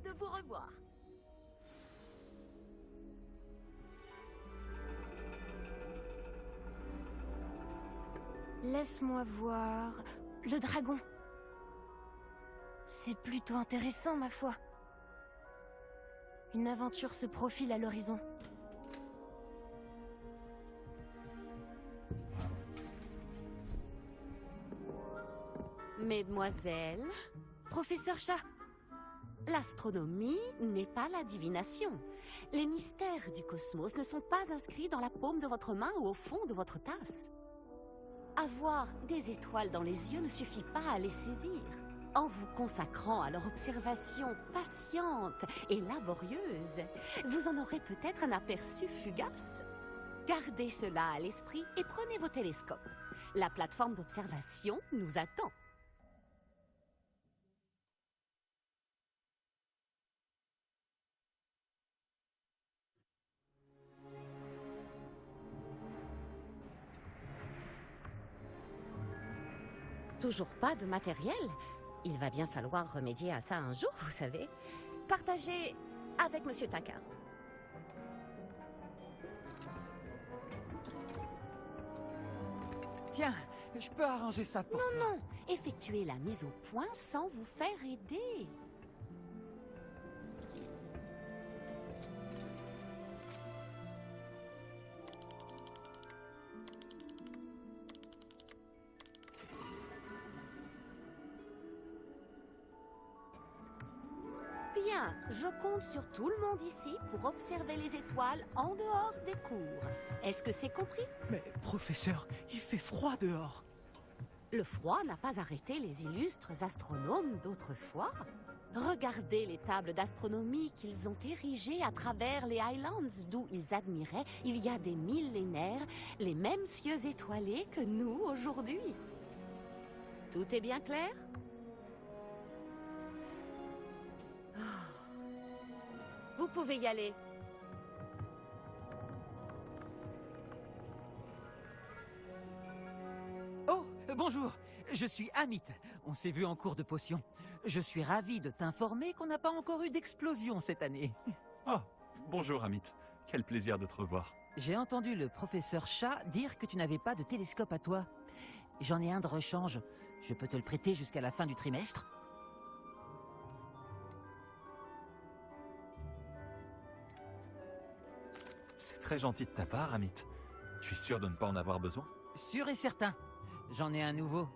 de vous revoir. Laisse-moi voir... Le dragon. C'est plutôt intéressant, ma foi. Une aventure se profile à l'horizon. Mesdemoiselles, Professeur Chat, l'astronomie n'est pas la divination. Les mystères du cosmos ne sont pas inscrits dans la paume de votre main ou au fond de votre tasse. Avoir des étoiles dans les yeux ne suffit pas à les saisir. En vous consacrant à leur observation patiente et laborieuse, vous en aurez peut-être un aperçu fugace. Gardez cela à l'esprit et prenez vos télescopes. La plateforme d'observation nous attend. Toujours pas de matériel? Il va bien falloir remédier à ça un jour, vous savez. Partagez avec Monsieur Takar. Tiens, je peux arranger ça pour toi. Non, effectuez la mise au point sans vous faire aider. Bien, je compte sur tout le monde ici pour observer les étoiles en dehors des cours. Est-ce que c'est compris? Mais professeur, il fait froid dehors. Le froid n'a pas arrêté les illustres astronomes d'autrefois. Regardez les tables d'astronomie qu'ils ont érigées à travers les Highlands, d'où ils admiraient, il y a des millénaires, les mêmes cieux étoilés que nous aujourd'hui. Tout est bien clair? Vous pouvez y aller. Oh, bonjour, je suis Amit. On s'est vu en cours de potion. Je suis ravi de t'informer qu'on n'a pas encore eu d'explosion cette année. Oh, bonjour Amit. Quel plaisir de te revoir. J'ai entendu le professeur Chat dire que tu n'avais pas de télescope à toi. J'en ai un de rechange. Je peux te le prêter jusqu'à la fin du trimestre. C'est très gentil de ta part, Amit. Tu es sûr de ne pas en avoir besoin? Sûr et certain. J'en ai un nouveau.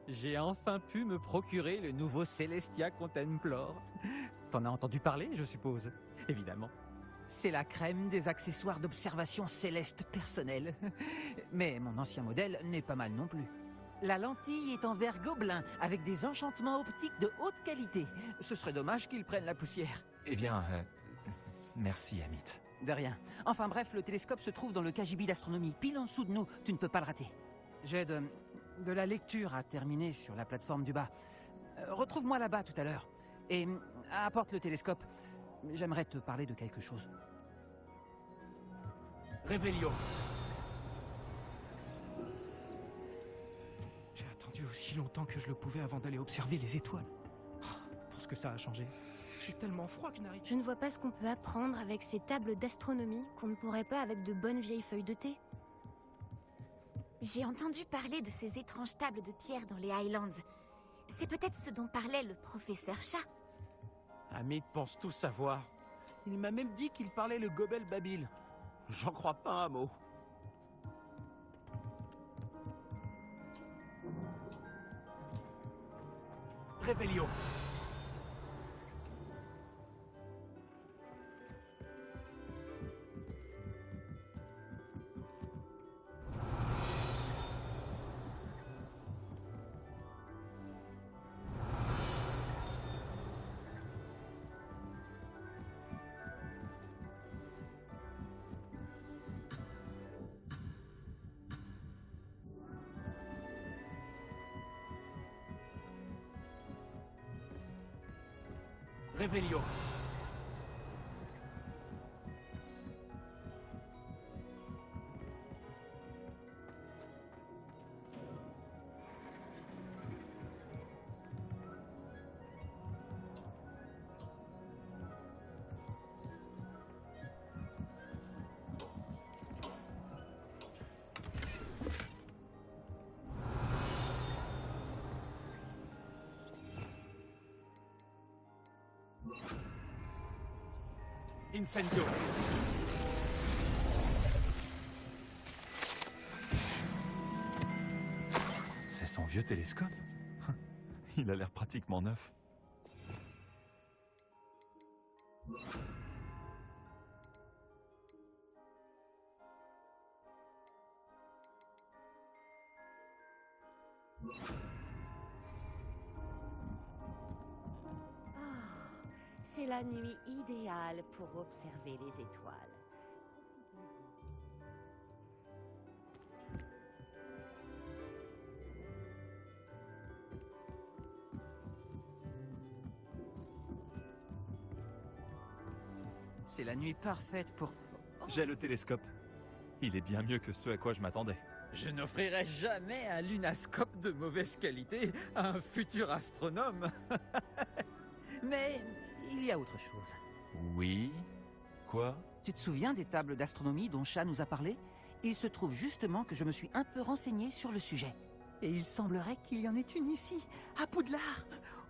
J'ai enfin pu me procurer le nouveau Celestia Contemplor. T'en as entendu parler, je suppose? Évidemment. C'est la crème des accessoires d'observation céleste personnelle. Mais mon ancien modèle n'est pas mal non plus. La lentille est en verre gobelin, avec des enchantements optiques de haute qualité. Ce serait dommage qu'ils prennent la poussière. Eh bien, merci Amit. De rien. Enfin bref, le télescope se trouve dans le cagibi d'astronomie, pile en dessous de nous. Tu ne peux pas le rater. J'ai de la lecture à terminer sur la plateforme du bas. Retrouve-moi là-bas tout à l'heure. Et apporte le télescope. J'aimerais te parler de quelque chose. Révélio. J'ai attendu aussi longtemps que je le pouvais avant d'aller observer les étoiles. Oh, pour ce que ça a changé. J'ai tellement froid qu'il n'arrive. je ne vois pas ce qu'on peut apprendre avec ces tables d'astronomie qu'on ne pourrait pas avec de bonnes vieilles feuilles de thé. J'ai entendu parler de ces étranges tables de pierre dans les Highlands. C'est peut-être ce dont parlait le professeur Chat. Amit pense tout savoir. Il m'a même dit qu'il parlait le gobel babil. J'en crois pas un mot. Révélio. Révélio. Incendio. C'est son vieux télescope. Il a l'air pratiquement neuf. C'est la nuit idéale pour observer les étoiles. C'est la nuit parfaite pour... J'ai le télescope. Il est bien mieux que ce à quoi je m'attendais. Je n'offrirai jamais un lunascope de mauvaise qualité à un futur astronome. Mais il y a autre chose. Oui? Quoi? Tu te souviens des tables d'astronomie dont Chat nous a parlé? Il se trouve justement que je me suis un peu renseigné sur le sujet. Et il semblerait qu'il y en ait une ici, à Poudlard.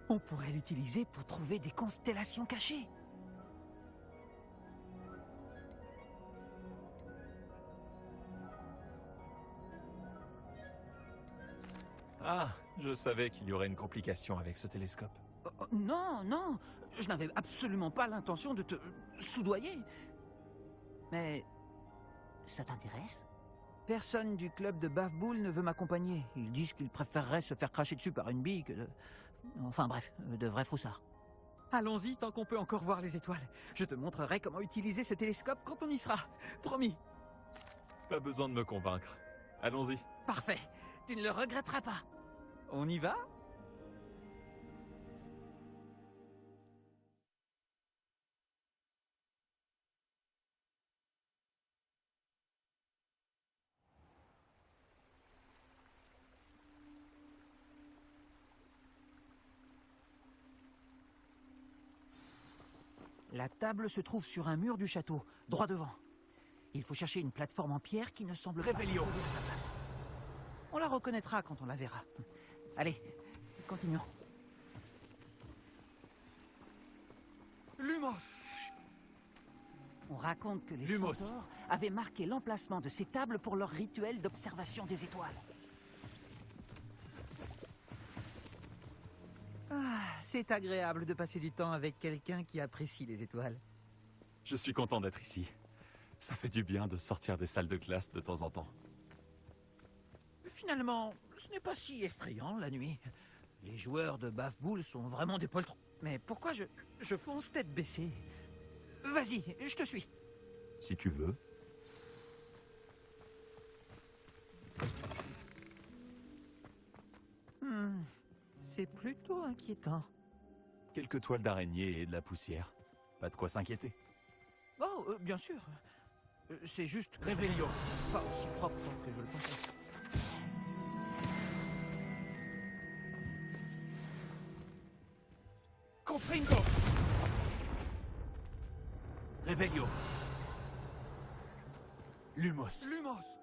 On pourrait l'utiliser pour trouver des constellations cachées. Ah, je savais qu'il y aurait une complication avec ce télescope. Non, non, je n'avais absolument pas l'intention de te soudoyer. Mais ça t'intéresse? Personne du club de Bafboul ne veut m'accompagner. Ils disent qu'ils préféreraient se faire cracher dessus par une bille que de... Enfin bref, de vrais froussards. Allons-y tant qu'on peut encore voir les étoiles. Je te montrerai comment utiliser ce télescope quand on y sera. Promis. Pas besoin de me convaincre. Allons-y. Parfait, tu ne le regretteras pas. On y va? La table se trouve sur un mur du château, droit devant. Il faut chercher une plateforme en pierre qui ne semble pas se trouver à sa place. On la reconnaîtra quand on la verra. Allez, continuons. Lumos. On raconte que les Lumos. centaures avaient marqué l'emplacement de ces tables pour leur rituel d'observation des étoiles. Ah, c'est agréable de passer du temps avec quelqu'un qui apprécie les étoiles. Je suis content d'être ici. Ça fait du bien de sortir des salles de classe de temps en temps. Finalement, ce n'est pas si effrayant la nuit. Les joueurs de Bafboul sont vraiment des poltrons. Mais pourquoi je fonce tête baissée? Vas-y, je te suis. Si tu veux. C'est plutôt inquiétant. Quelques toiles d'araignée et de la poussière. Pas de quoi s'inquiéter. Oh, bien sûr. C'est juste que Réveillon. pas aussi propre que je le pensais. Confringo. Revelio. Lumos. Lumos!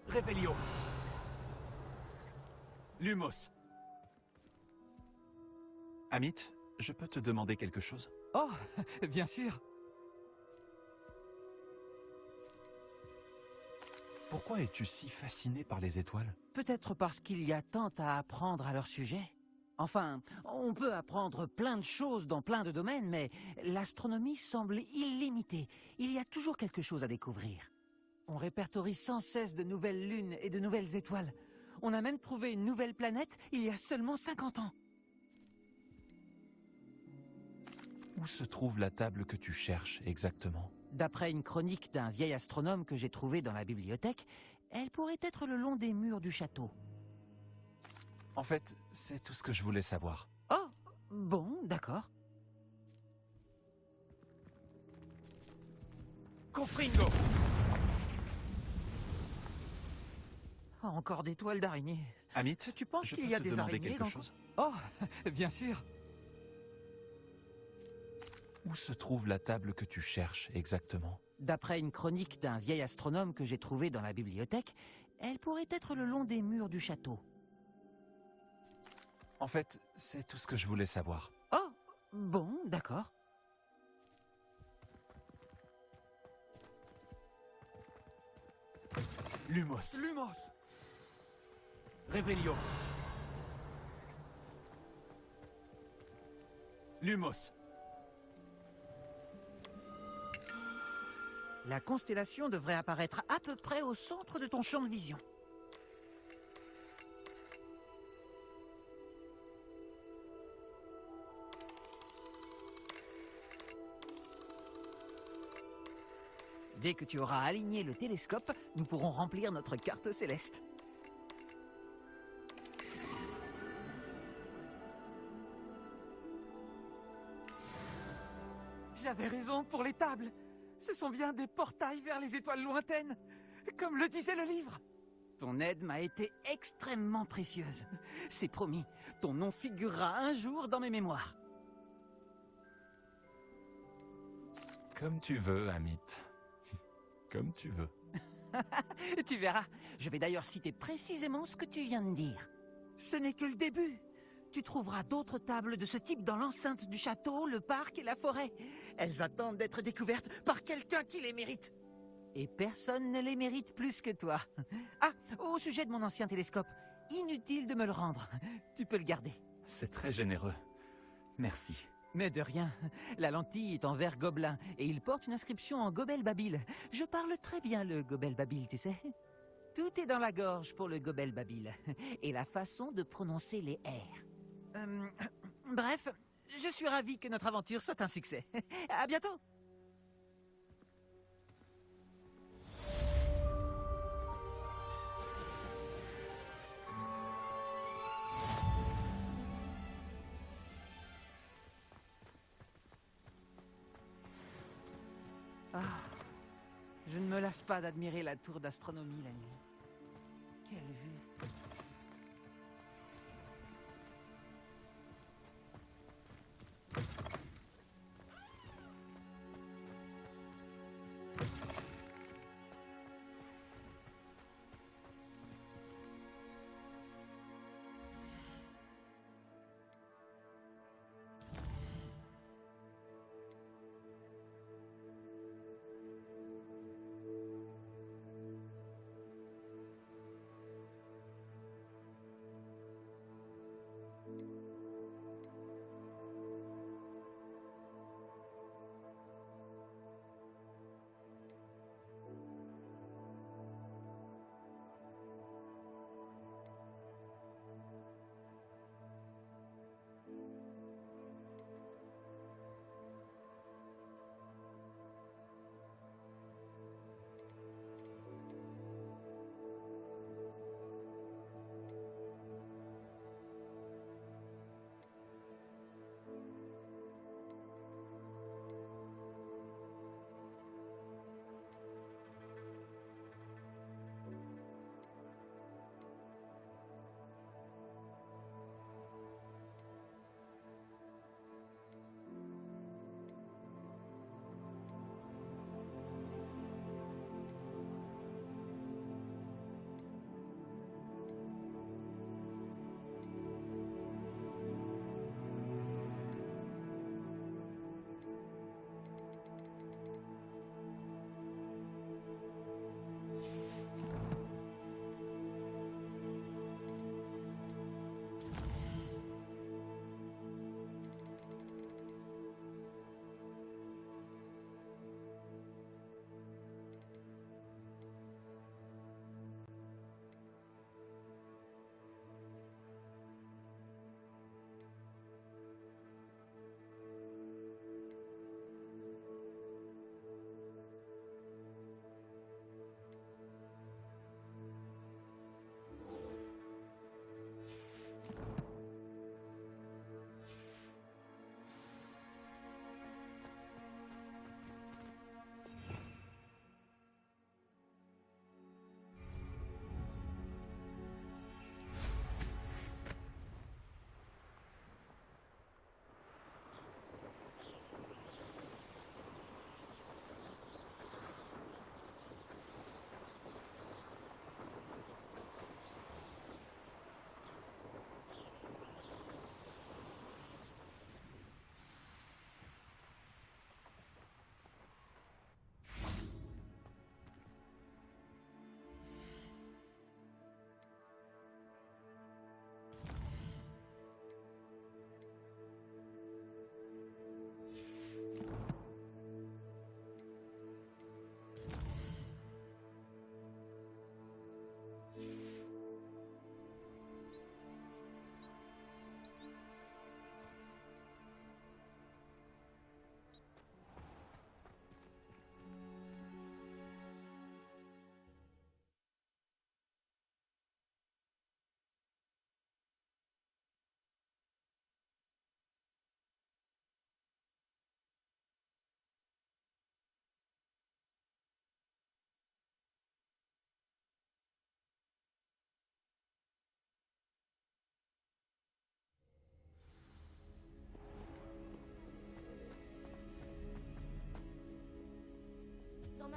Revelio. Lumos. Amit, je peux te demander quelque chose? Oh, bien sûr. Pourquoi es-tu si fasciné par les étoiles? Peut-être parce qu'il y a tant à apprendre à leur sujet. Enfin, on peut apprendre plein de choses dans plein de domaines, mais l'astronomie semble illimitée. Il y a toujours quelque chose à découvrir. On répertorie sans cesse de nouvelles lunes et de nouvelles étoiles. On a même trouvé une nouvelle planète il y a seulement 50 ans. Où se trouve la table que tu cherches exactement? D'après une chronique d'un vieil astronome que j'ai trouvé dans la bibliothèque, elle pourrait être le long des murs du château. En fait, c'est tout ce que je voulais savoir. Oh, bon, d'accord. Confringo. Oh, encore des toiles d'araignée. Amit, Tu penses je qu'il peux y a te des demander araignées quelque dans... chose? Oh, bien sûr. Où se trouve la table que tu cherches exactement? D'après une chronique d'un vieil astronome que j'ai trouvé dans la bibliothèque, elle pourrait être le long des murs du château. En fait, c'est tout ce que je voulais savoir. Oh, bon, d'accord. Lumos. Lumos! Revelio. Lumos. La constellation devrait apparaître à peu près au centre de ton champ de vision. Dès que tu auras aligné le télescope, nous pourrons remplir notre carte céleste. J'avais raison pour les tables. Ce sont bien des portails vers les étoiles lointaines, comme le disait le livre. Ton aide m'a été extrêmement précieuse. C'est promis, ton nom figurera un jour dans mes mémoires. Comme tu veux, Amit. Comme tu veux. Tu verras, je vais d'ailleurs citer précisément ce que tu viens de dire. Ce n'est que le début. Tu trouveras d'autres tables de ce type dans l'enceinte du château, le parc et la forêt. Elles attendent d'être découvertes par quelqu'un qui les mérite. Et personne ne les mérite plus que toi. Ah, au sujet de mon ancien télescope, inutile de me le rendre. Tu peux le garder. C'est très généreux. Merci. Mais de rien. La lentille est en verre gobelin et il porte une inscription en gobel babil. Je parle très bien le gobel babil, tu sais. Tout est dans la gorge pour le gobel babil. Et la façon de prononcer les R. Bref, je suis ravi que notre aventure soit un succès. À bientôt. Ah, je ne me lasse pas d'admirer la tour d'astronomie la nuit. Quelle vue!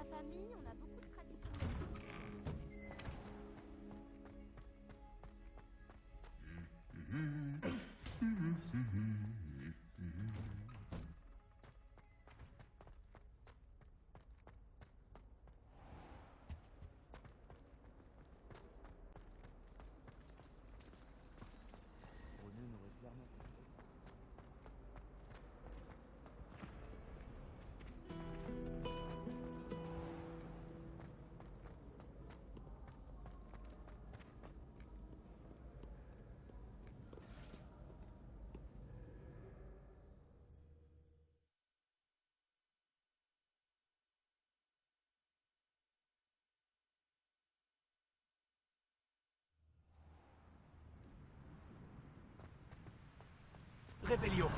ma famille, on a beaucoup de traditions. Réveillon.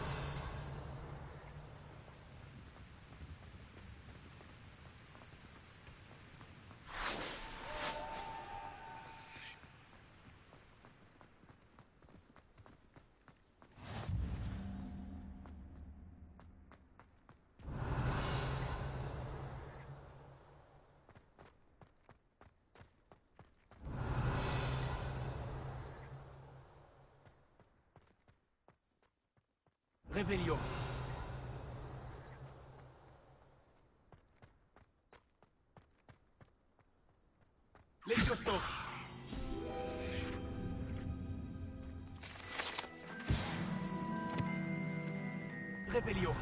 Réveillon. Levioso. Réveillon.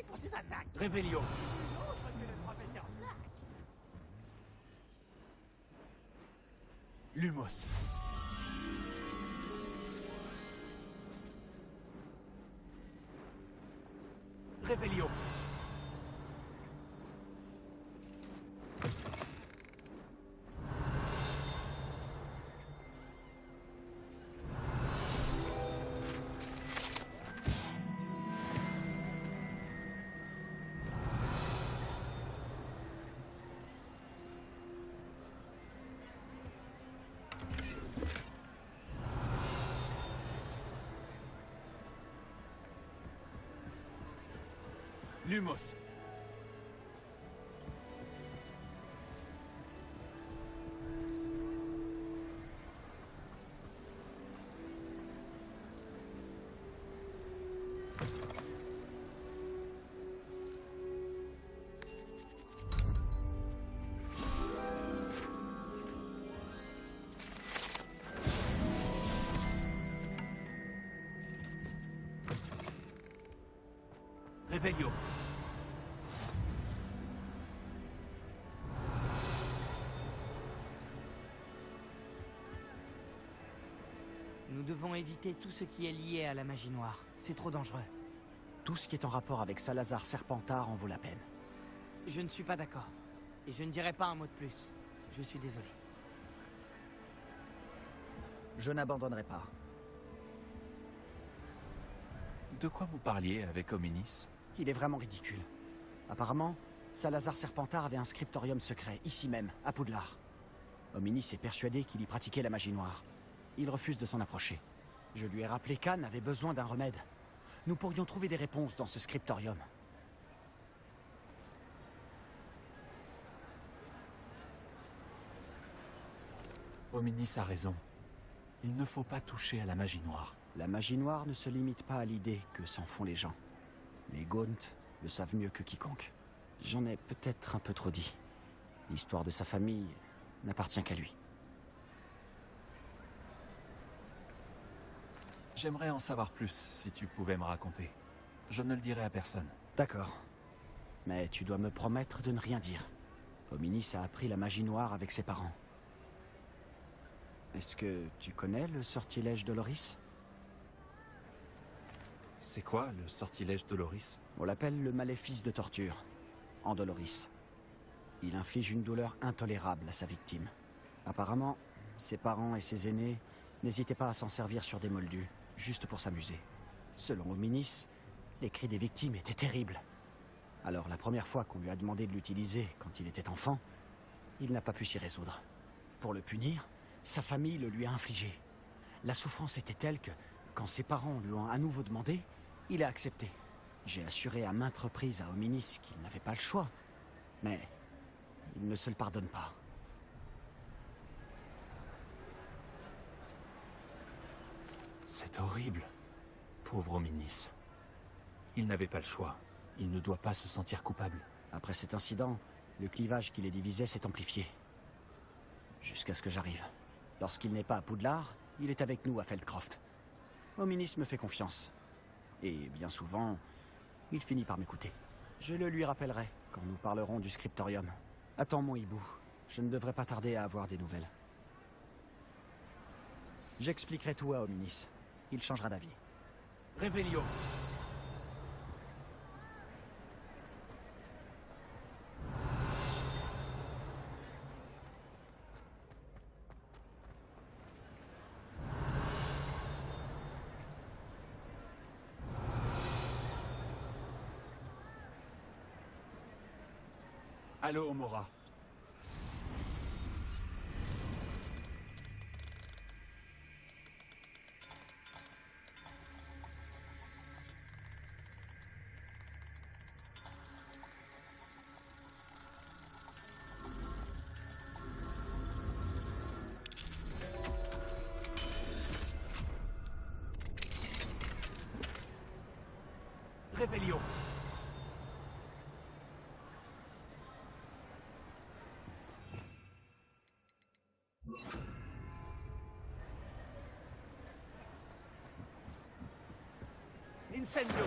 Pour ses attaques. Réveillon. Autre que le professeur Black. Lumos. Réveillon. Lumos. Réveillon. Nous devons éviter tout ce qui est lié à la magie noire. C'est trop dangereux. Tout ce qui est en rapport avec Salazar Serpentard en vaut la peine. Je ne suis pas d'accord. Et je ne dirai pas un mot de plus. Je suis désolé. Je n'abandonnerai pas. De quoi vous parliez avec Hominis? Il est vraiment ridicule. Apparemment, Salazar Serpentard avait un scriptorium secret, ici même, à Poudlard. Hominis est persuadé qu'il y pratiquait la magie noire. Il refuse de s'en approcher. Je lui ai rappelé qu'Anne avait besoin d'un remède. Nous pourrions trouver des réponses dans ce scriptorium. Hominis a raison. Il ne faut pas toucher à la magie noire. La magie noire ne se limite pas à l'idée que s'en font les gens. Les Gaunt le savent mieux que quiconque. J'en ai peut-être un peu trop dit. L'histoire de sa famille n'appartient qu'à lui. J'aimerais en savoir plus, si tu pouvais me raconter. Je ne le dirai à personne. D'accord. Mais tu dois me promettre de ne rien dire. Hominis a appris la magie noire avec ses parents. Est-ce que tu connais le sortilège Doloris? C'est quoi, le sortilège Doloris? On l'appelle le maléfice de torture, Andoloris. Il inflige une douleur intolérable à sa victime. Apparemment, ses parents et ses aînés n'hésitaient pas à s'en servir sur des moldus, juste pour s'amuser. Selon Hominis, les cris des victimes étaient terribles. Alors la première fois qu'on lui a demandé de l'utiliser quand il était enfant, il n'a pas pu s'y résoudre. Pour le punir, sa famille le lui a infligé. La souffrance était telle que, quand ses parents lui ont à nouveau demandé, il a accepté. J'ai assuré à maintes reprises à Hominis qu'il n'avait pas le choix, mais il ne se le pardonne pas. C'est horrible. Pauvre Hominis. Il n'avait pas le choix. Il ne doit pas se sentir coupable. Après cet incident, le clivage qui les divisait s'est amplifié. Jusqu'à ce que j'arrive. Lorsqu'il n'est pas à Poudlard, il est avec nous à Feldcroft. Hominis me fait confiance. Et bien souvent, il finit par m'écouter. Je le lui rappellerai quand nous parlerons du scriptorium. Attends mon hibou, je ne devrais pas tarder à avoir des nouvelles. J'expliquerai tout à Hominis. Il changera d'avis. Révélio. Allô, Mora. Révélio. Incendio.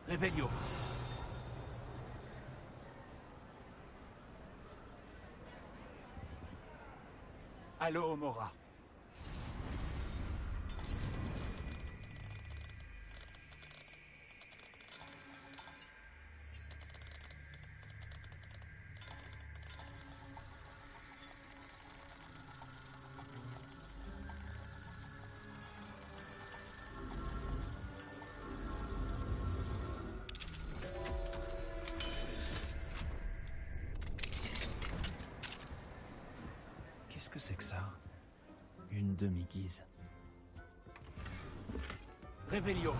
Révélio. Allô, Mora. Qu'est-ce que c'est que ça? Une demi-guise. Révélio.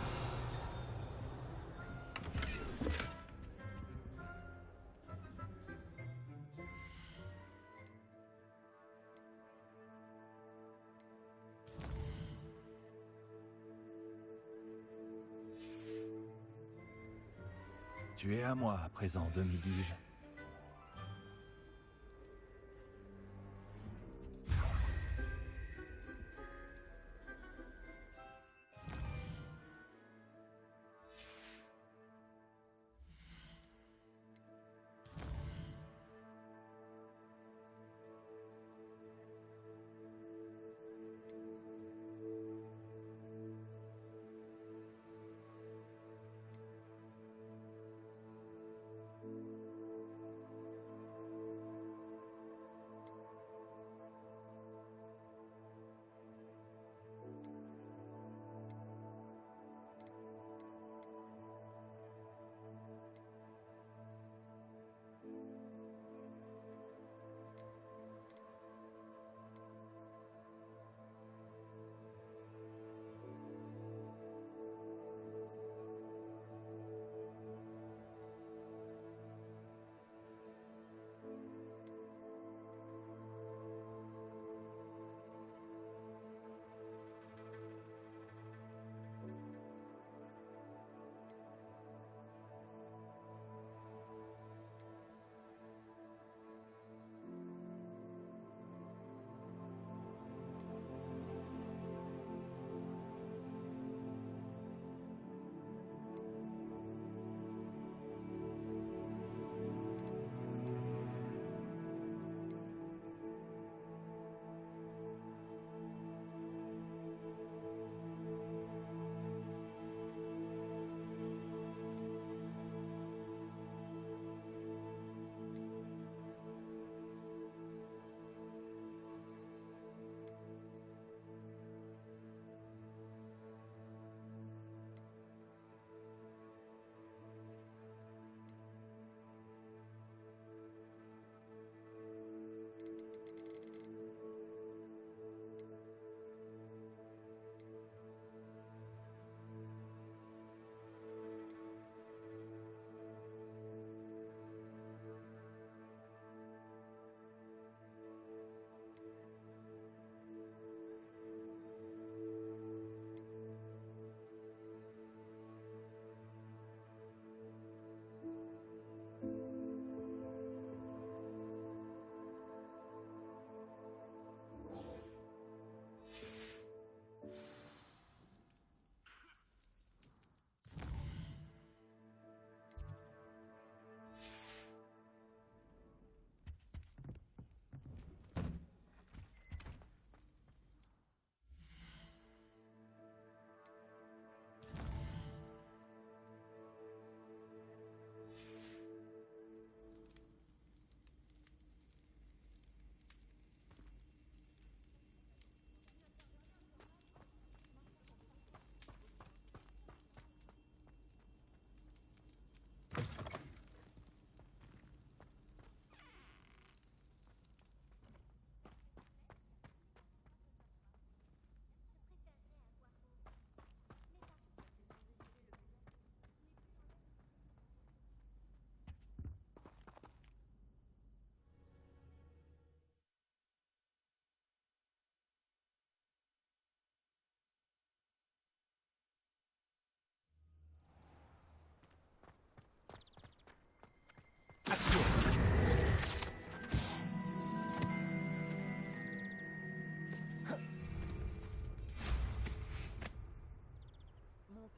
Tu es à moi à présent, demi-guise.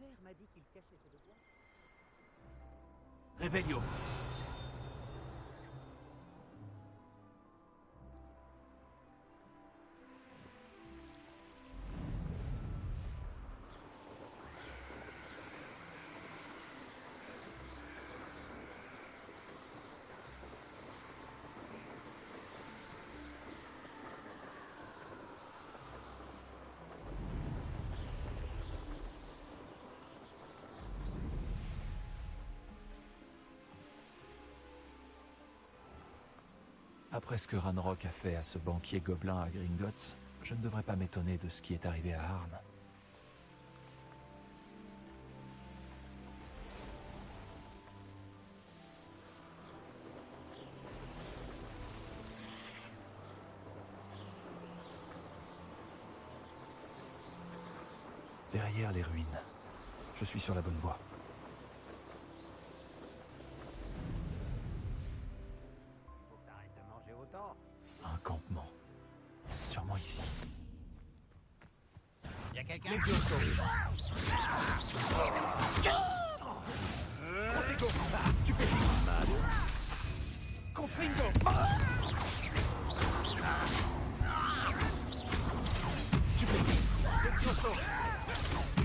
père m'a dit qu'il cachait ses devoirs. Réveillon. Après ce que Ranrock a fait à ce banquier gobelin à Gringotts, je ne devrais pas m'étonner de ce qui est arrivé à Harn. Derrière les ruines, je suis sur la bonne voie. Un campement. C'est sûrement ici. Y a quelqu'un? Levioso. Protego. Stupéfix. Confringo. Stupéfix. Levioso.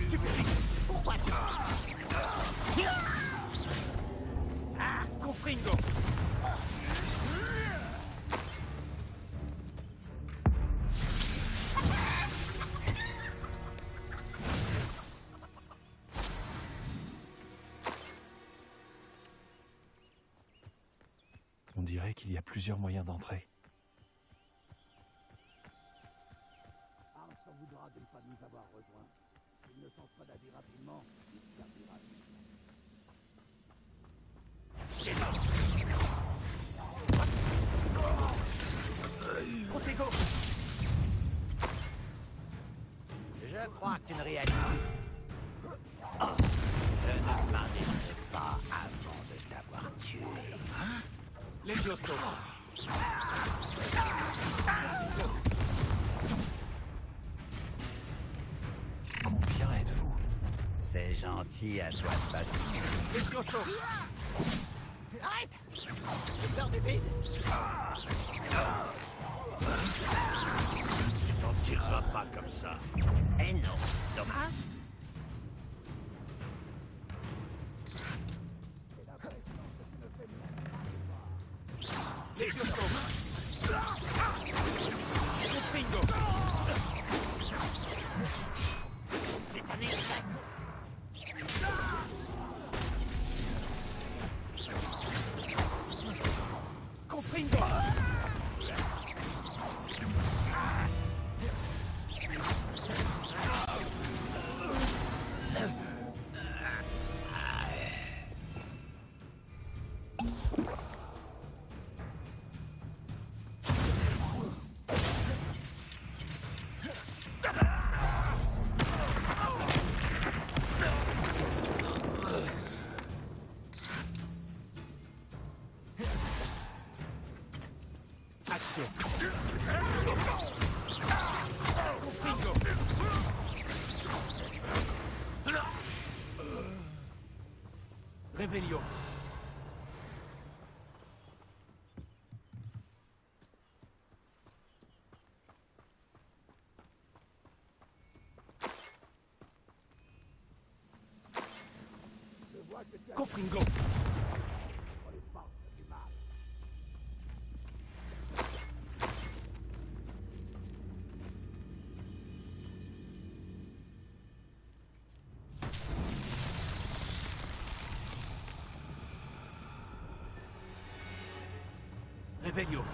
Stupéfix. Pourquoi tu... Confringo. On dirait qu'il y a plusieurs moyens d'entrer. Harn s'en voudra de ne pas nous avoir rejoints. S'il ne change pas d'avis rapidement, il servira. Protego. Je crois que tu ne réalises. Je ne m'arrêterai pas avant de t'avoir tué. Levioso. Combien êtes-vous? C'est gentil à toi de passer. Levioso. Arrête! J'ai peur du vide! Tu t'en tireras pas comme ça. Eh non, dommage. Levioso. Confringo. C'est un échec! Confringo. Action. Confringo. Réveillon. Confringo. Réveillon.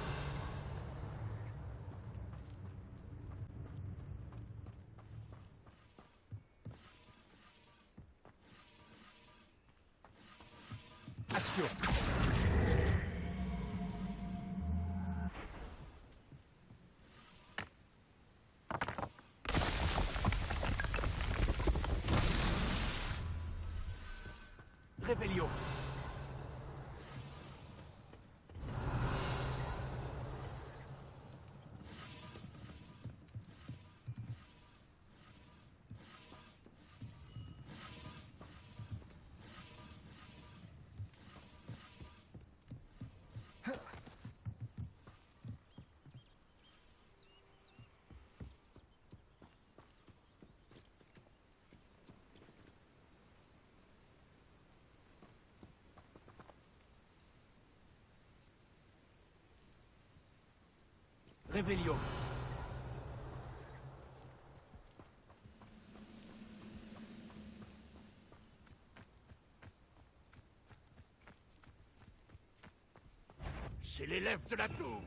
Action. Réveillon. Réveillon. C'est l'élève de la tour.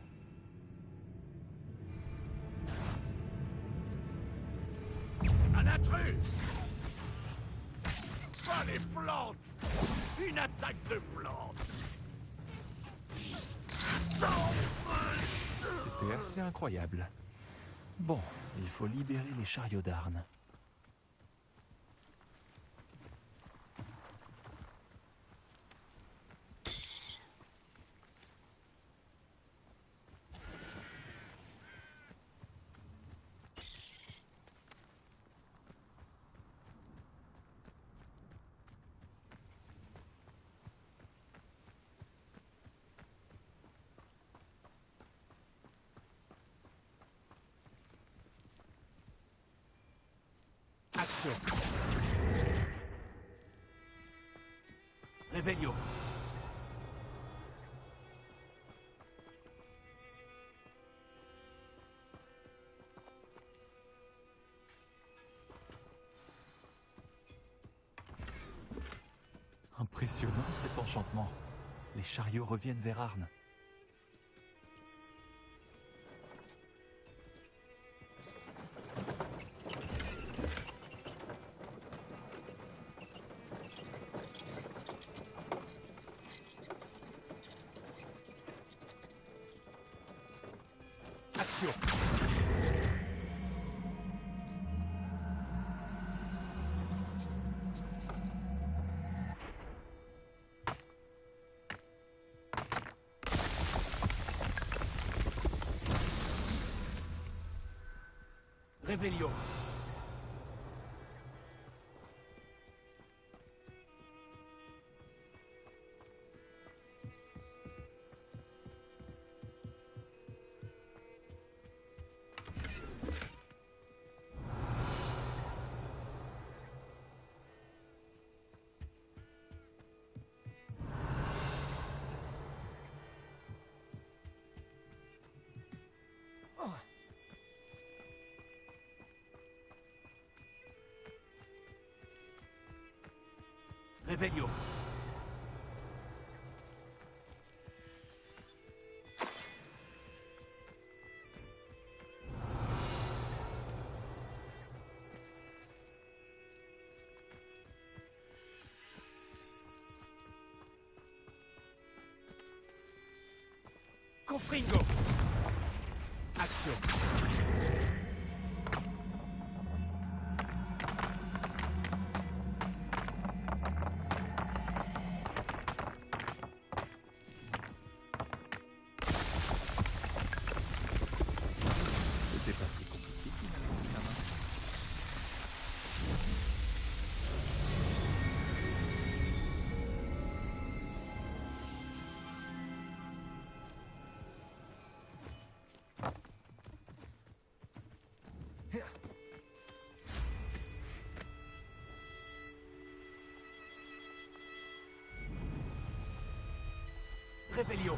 Un intrus. Pas les plantes. Une attaque de plantes. C'était assez incroyable. Bon, il faut libérer les chariots d'Arn. Action. Réveillon. Impressionnant cet enchantement. Les chariots reviennent vers Arn. Action. Réveillon. Réveillon. Confringo. Action. C'était pas si compliqué finalement, gamin. Réveillon.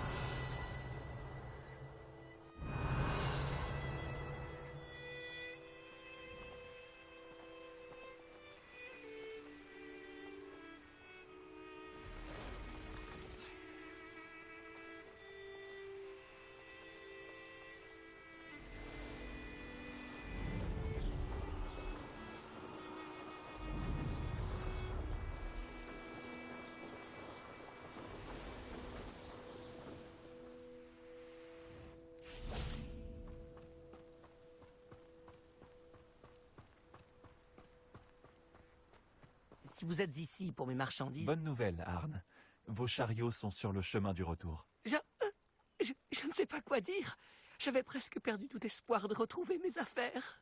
Si vous êtes ici pour mes marchandises... Bonne nouvelle, Arn. Vos chariots sont sur le chemin du retour. Je ne sais pas quoi dire. J'avais presque perdu tout espoir de retrouver mes affaires.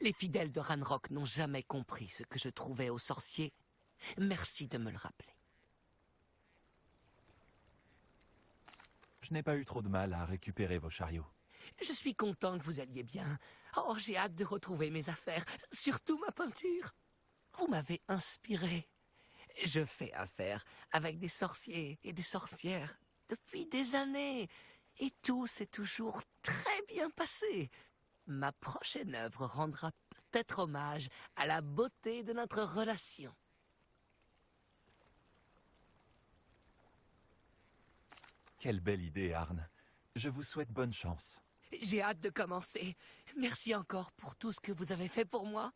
Les fidèles de Ranrock n'ont jamais compris ce que je trouvais aux sorciers. Merci de me le rappeler. Je n'ai pas eu trop de mal à récupérer vos chariots. Je suis content que vous alliez bien. Oh, j'ai hâte de retrouver mes affaires, surtout ma peinture. Vous m'avez inspiré. Je fais affaire avec des sorciers et des sorcières depuis des années. Et tout s'est toujours très bien passé. Ma prochaine œuvre rendra peut-être hommage à la beauté de notre relation. Quelle belle idée, Arne. Je vous souhaite bonne chance. J'ai hâte de commencer. Merci encore pour tout ce que vous avez fait pour moi.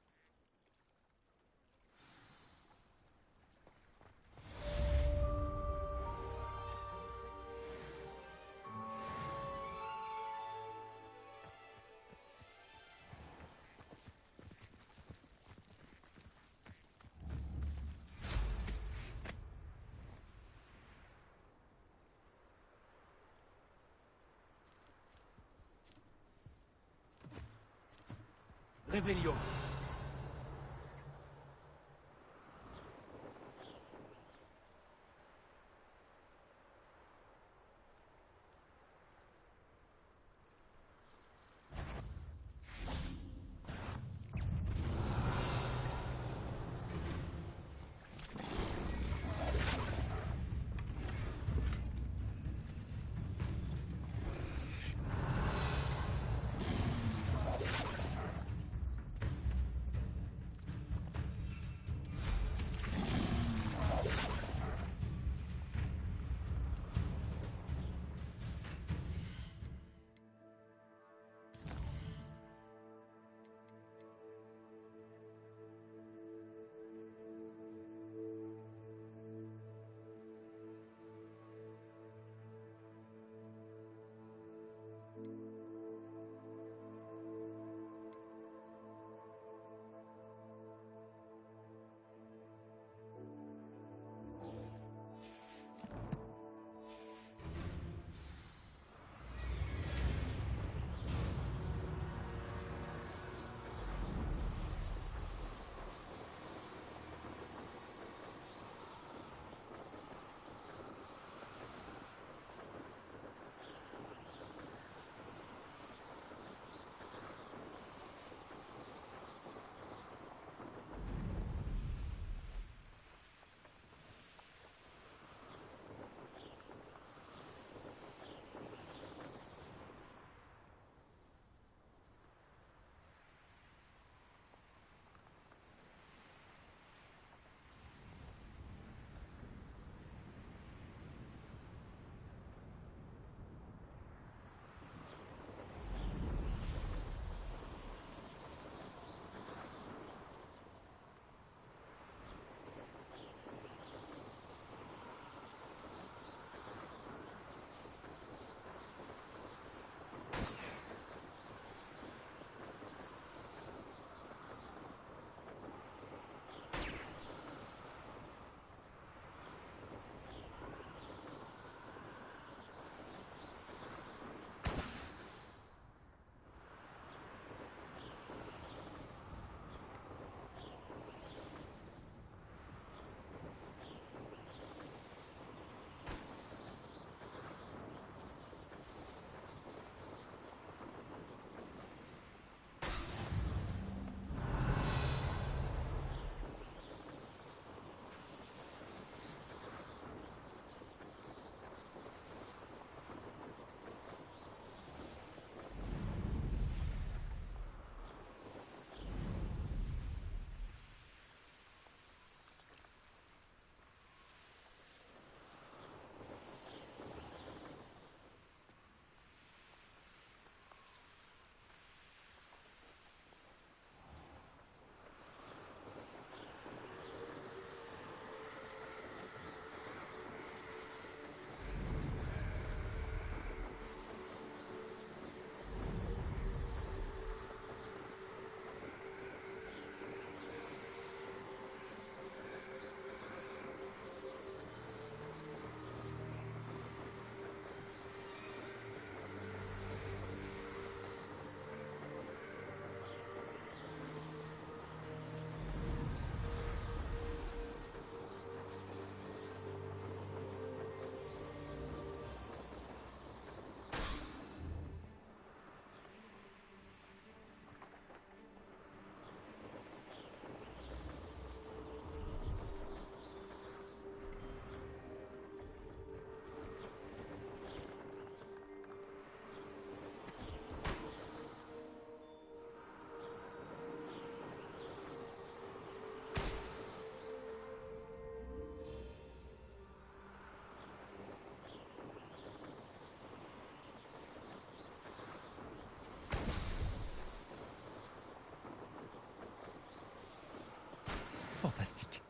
Revelio. fantastique.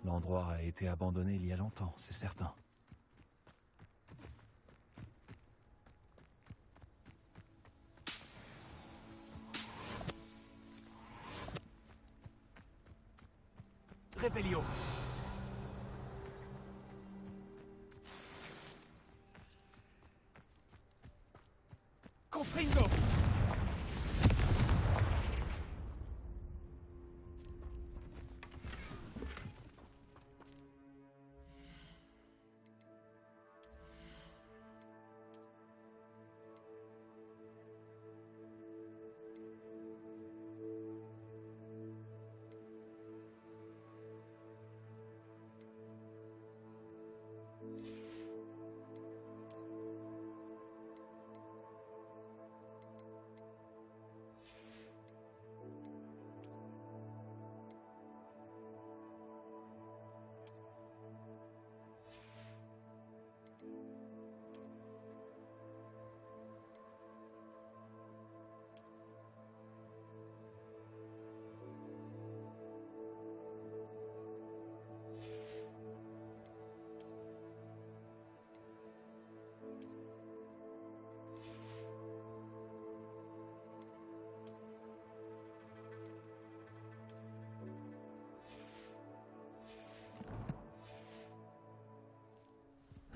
L'endroit a été abandonné il y a longtemps, c'est certain. Revelio. Confringo.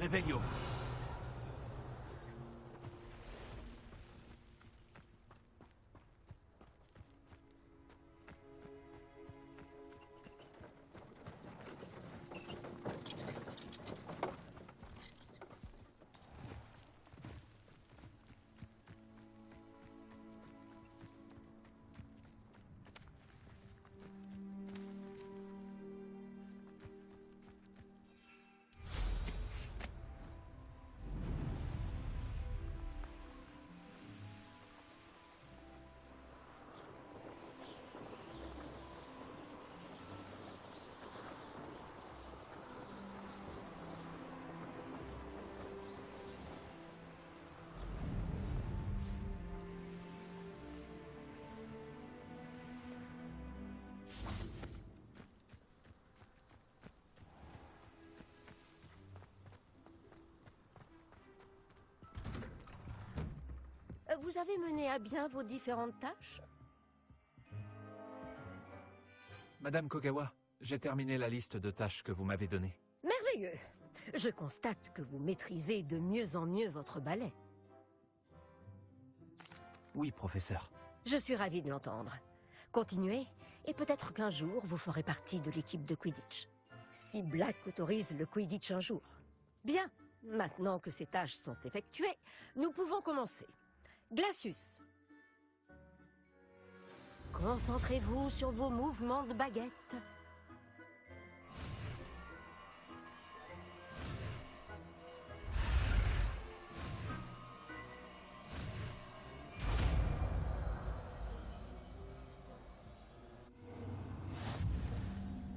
Revelio. Vous avez mené à bien vos différentes tâches? Madame Kogawa, j'ai terminé la liste de tâches que vous m'avez donnée. Merveilleux! Je constate que vous maîtrisez de mieux en mieux votre ballet. Oui, professeur. Je suis ravie de l'entendre. Continuez, et peut-être qu'un jour, vous ferez partie de l'équipe de Quidditch. Si Black autorise le Quidditch un jour. Bien, maintenant que ces tâches sont effectuées, nous pouvons commencer. Glacius. Concentrez-vous sur vos mouvements de baguette.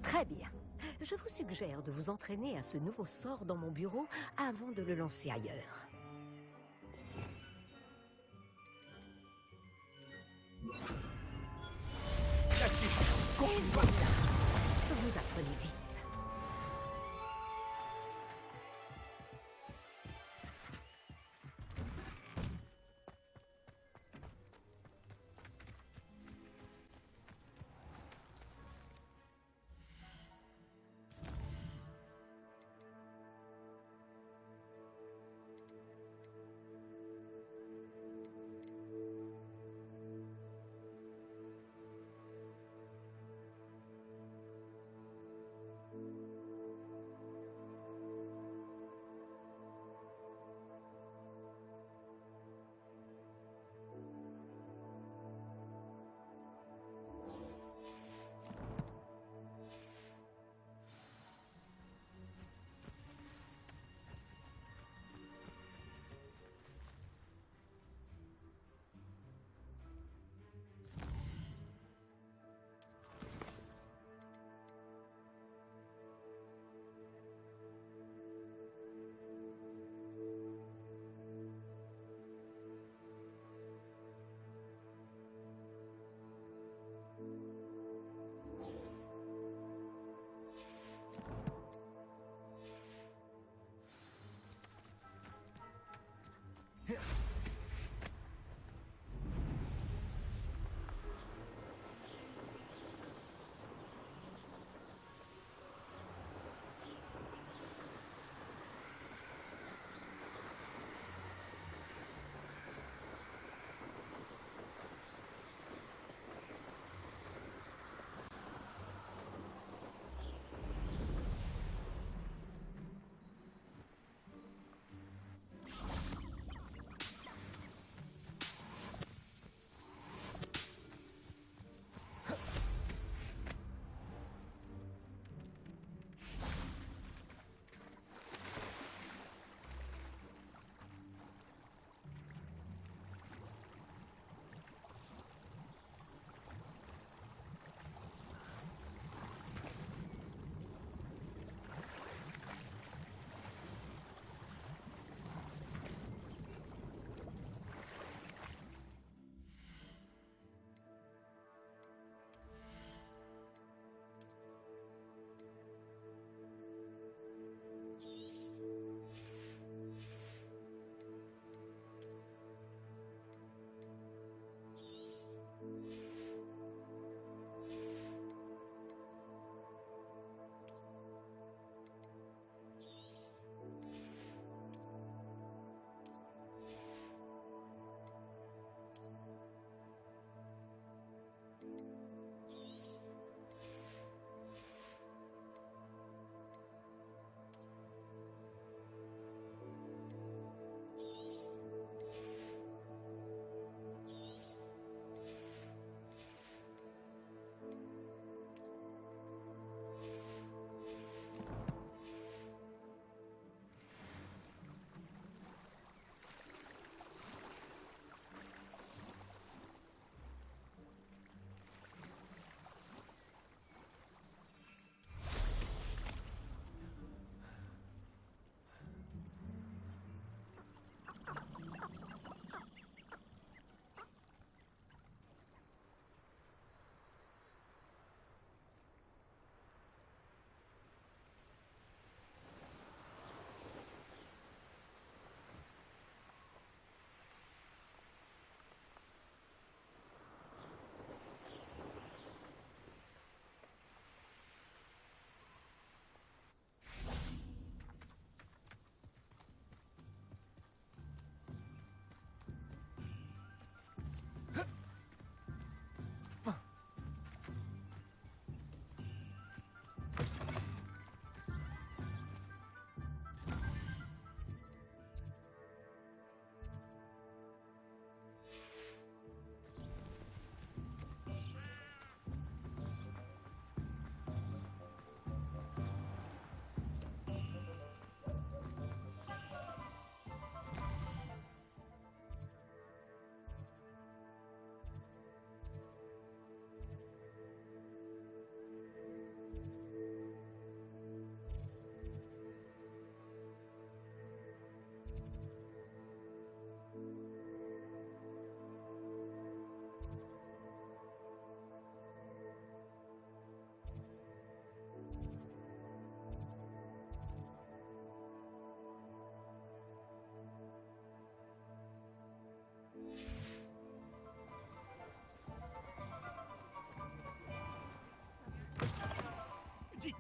Très bien. Je vous suggère de vous entraîner à ce nouveau sort dans mon bureau avant de le lancer ailleurs. Et voilà. Vous apprenez vite.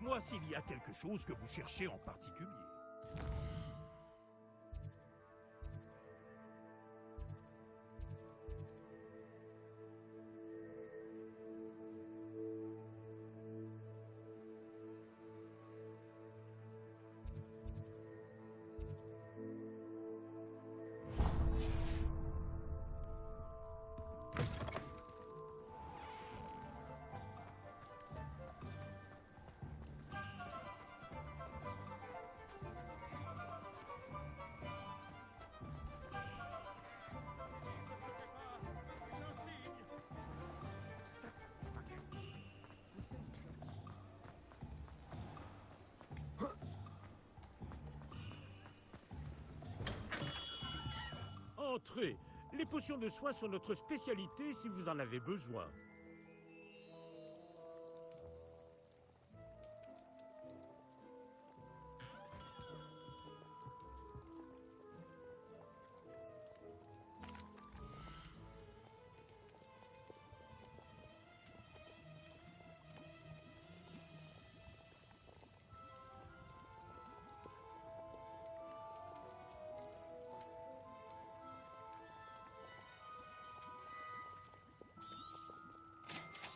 Dites-moi s'il y a quelque chose que vous cherchez en particulier. Entrez. Les potions de soins sont notre spécialité si vous en avez besoin.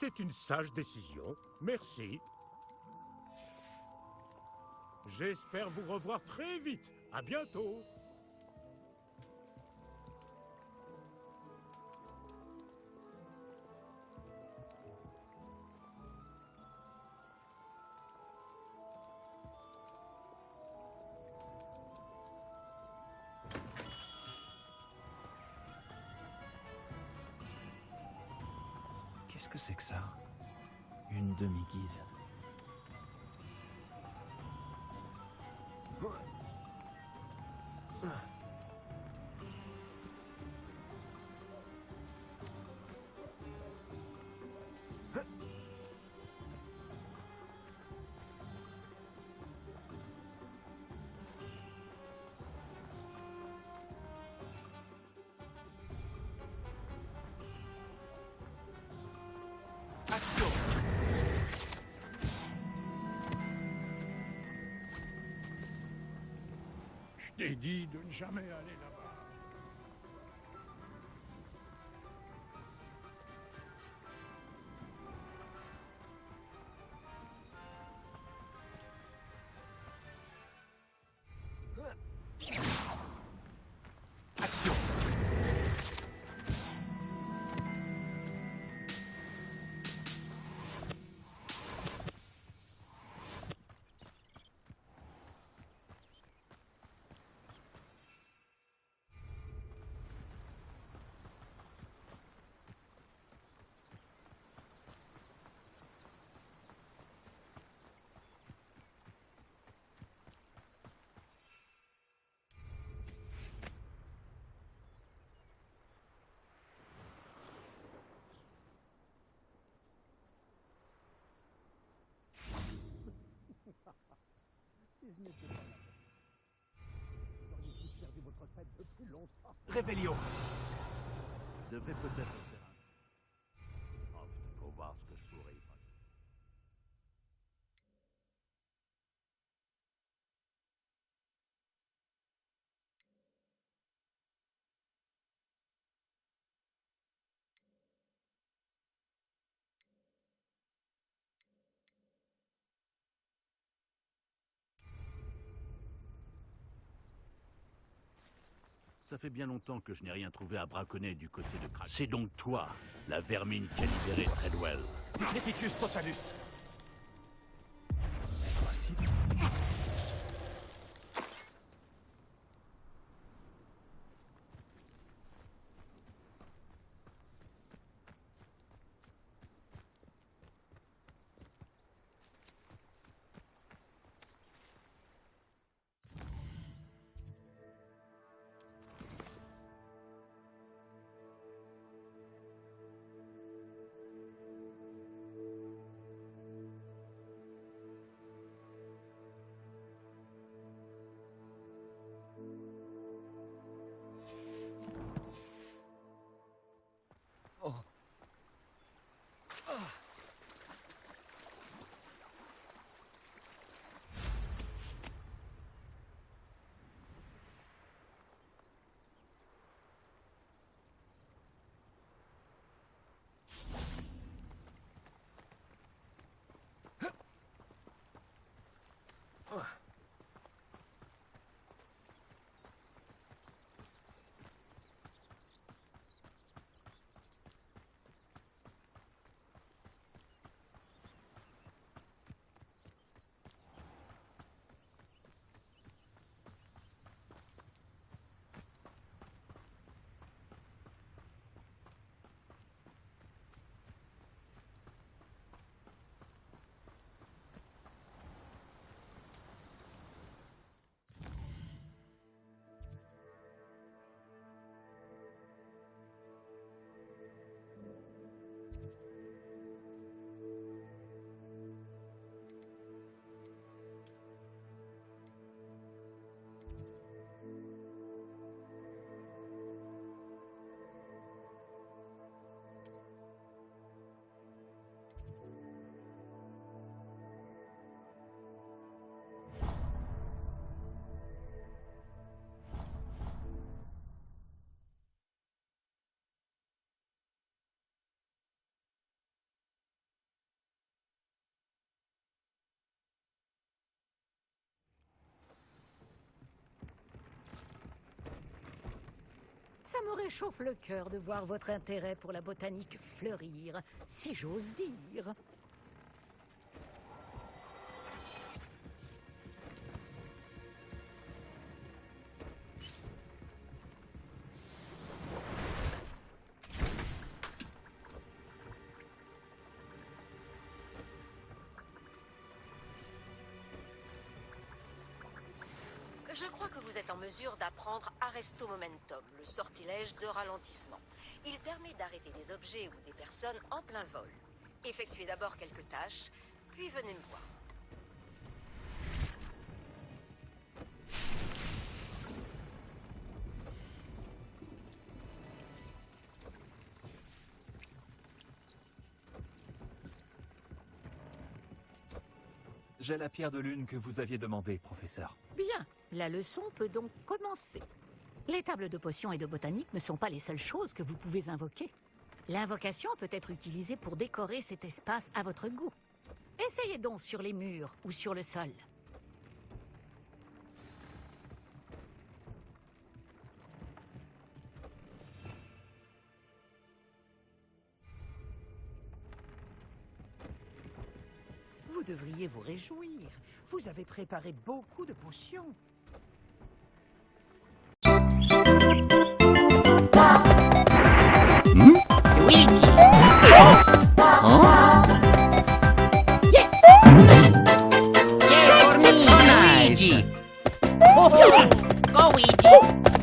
C'est une sage décision. Merci. J'espère vous revoir très vite. À bientôt. Qu'est-ce que c'est que ça? Une demi-guise. Je t'ai dit de ne jamais aller là-bas. Si je n'étais pas là, vous auriez tous perdu votre tête depuis longtemps. Révélio. Je devrais peut-être faire un... Oh, faut voir ce que je pourrais y faire. Ça fait bien longtemps que je n'ai rien trouvé à braconner du côté de Kraken. C'est donc toi, la vermine qui a libéré Treadwell. Petrificus totalus. Est-ce possible? Ça me réchauffe le cœur de voir votre intérêt pour la botanique fleurir, si j'ose dire. Je crois que vous êtes en mesure d'apprendre Arresto Momentum, le sortilège de ralentissement. Il permet d'arrêter des objets ou des personnes en plein vol. Effectuez d'abord quelques tâches, puis venez me voir. J'ai la pierre de lune que vous aviez demandée, professeur. Bien, la leçon peut donc commencer. Les tables de potions et de botanique ne sont pas les seules choses que vous pouvez invoquer. L'invocation peut être utilisée pour décorer cet espace à votre goût. Essayez donc sur les murs ou sur le sol. Vous devriez vous réjouir. Vous avez préparé beaucoup de potions. Luigi. Yes. Yeah, for me. Luigi. Go, Luigi.